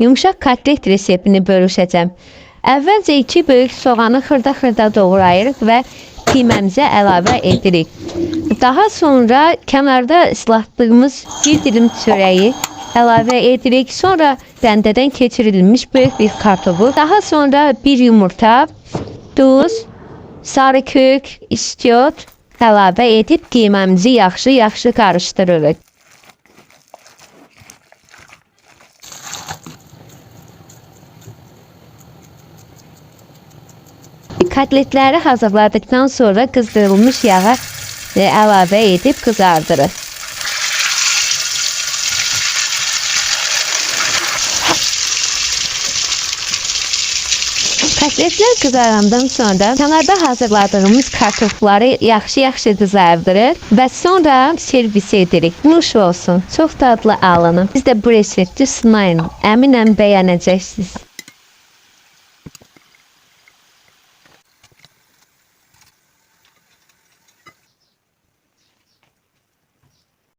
Yumuşaq kotlet reseptini bölüşəcəm. Əvvəlcə 2 böyük soğanı xırda-xırda doğrayırıq və qiyməmizə əlavə edirik. Daha sonra kənarda ıslatdığımız bir dilim çörəyi əlavə edirik. Sonra dəndədən keçirilmiş böyük bir kartofu. Daha sonra bir yumurta, duz, sarı kök, istiot əlavə edib qiyməmizi yaxşı qarışdırırıq. Kotletləri hazırladıktan sonra qızdırılmış yağa əlavə edib qızardırıq. Kotletlər qızarandan sonra kənarda hazırladığımız kartofları yaxşı qızardırır və sonra servis edirik. Nuş olsun. Çox dadlı alının. Siz də bu resepti sınayın. Əminəm bəyənəcəksiniz.